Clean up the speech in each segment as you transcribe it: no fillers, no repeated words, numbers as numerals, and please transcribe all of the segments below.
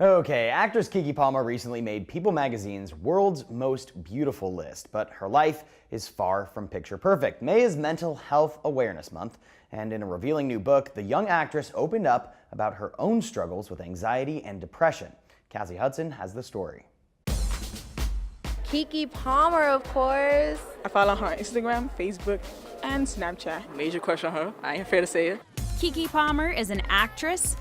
Okay, actress Keke Palmer recently made People magazine's World's Most Beautiful list, but her life is far from picture perfect. May is Mental Health Awareness Month, and in a revealing new book, the young actress opened up about her own struggles with anxiety and depression. Cassie Hudson has the story. Keke Palmer, of course. I follow her on Instagram, Facebook, and Snapchat. Major crush on her. I ain't afraid to say it. Keke Palmer is an actress,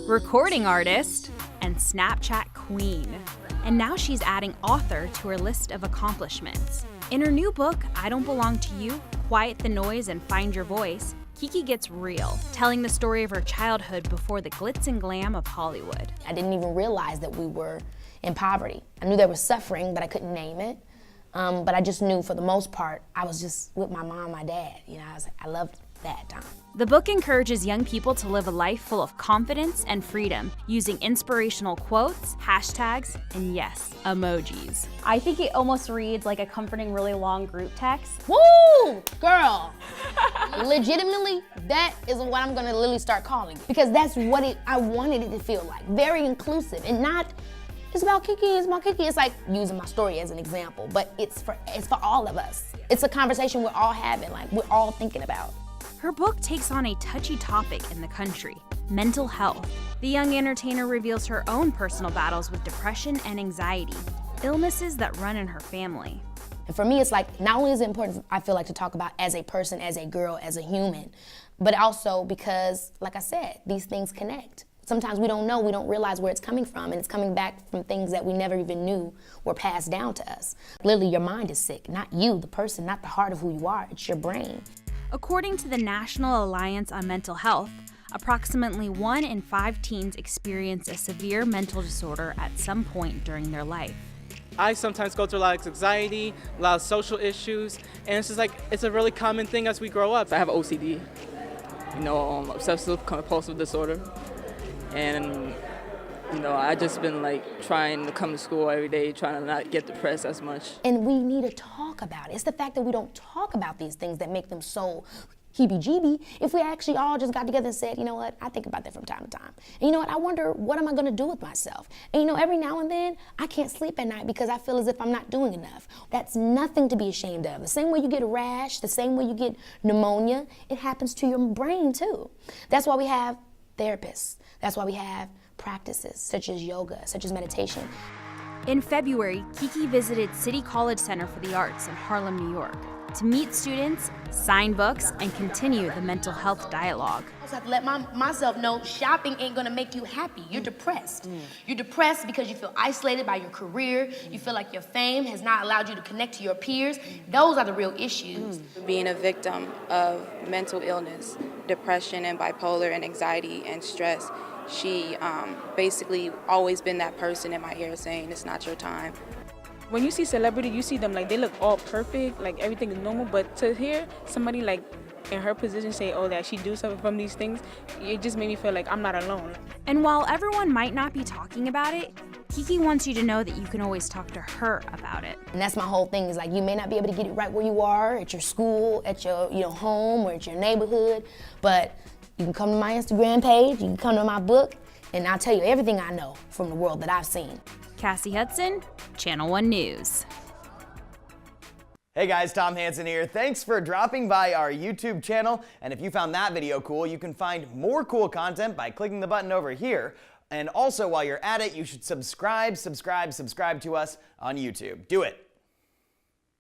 recording artist, and Snapchat queen. And now she's adding author to her list of accomplishments. In her new book, I Don't Belong to You, Quiet the Noise and Find Your Voice, Keke gets real, telling the story of her childhood before the glitz and glam of Hollywood. I didn't even realize that we were in poverty. I knew there was suffering, but I couldn't name it. But I just knew for the most part, I was just with my mom, my dad. You know, I loved that time. The book encourages young people to live a life full of confidence and freedom, using inspirational quotes, hashtags, and yes, emojis. I think it almost reads like a comforting, really long group text. Woo! Girl! Legitimately, that is what I'm gonna literally start calling, because that's what I wanted it to feel like. Very inclusive, and not, it's about Keke, it's about Keke. It's like using my story as an example, but it's for all of us. It's a conversation we're all having, like we're all thinking about. Her book takes on a touchy topic in the country, mental health. The young entertainer reveals her own personal battles with depression and anxiety, illnesses that run in her family. And for me, it's like, not only is it important, I feel like, to talk about as a person, as a girl, as a human, but also because, like I said, these things connect. Sometimes we don't know, we don't realize where it's coming from, and it's coming back from things that we never even knew were passed down to us. Literally, your mind is sick, not you, the person, not the heart of who you are, it's your brain. According to the National Alliance on Mental Health, approximately 1 in 5 teens experience a severe mental disorder at some point during their life. I sometimes go through a lot of anxiety, a lot of social issues, and it's just like, it's a really common thing as we grow up. I have OCD, obsessive compulsive disorder, and I just been like trying to come to school every day, trying to not get depressed as much. And we need to talk about it. It's the fact that we don't talk about these things that make them so heebie-jeebie. If we actually all just got together and said, you know what, I think about that from time to time. And you know what, I wonder, what am I gonna do with myself? And every now and then, I can't sleep at night because I feel as if I'm not doing enough. That's nothing to be ashamed of. The same way you get a rash, the same way you get pneumonia, it happens to your brain too. That's why we have therapists. That's why we have practices such as yoga, such as meditation. In February, Keke visited City College Center for the Arts in Harlem, New York, to meet students, sign books, and continue the mental health dialogue. I also have to let myself know shopping ain't gonna make you happy. You're depressed. You're depressed because you feel isolated by your career. You feel like your fame has not allowed you to connect to your peers. Those are the real issues. Being a victim of mental illness, depression and bipolar and anxiety and stress, she basically always been that person in my ear saying, it's not your time. When you see celebrity, you see them like they look all perfect, like everything is normal, but to hear somebody like in her position say, oh, that she do suffer from these things, it just made me feel like I'm not alone. And while everyone might not be talking about it, Keke wants you to know that you can always talk to her about it. And that's my whole thing, is like, you may not be able to get it right where you are, at your school, at your home, or at your neighborhood, but you can come to my Instagram page, you can come to my book, and I'll tell you everything I know from the world that I've seen. Cassie Hudson, Channel 1 News. Hey guys, Tom Hansen here. Thanks for dropping by our YouTube channel. And if you found that video cool, you can find more cool content by clicking the button over here. And also, while you're at it, you should subscribe to us on YouTube. Do it.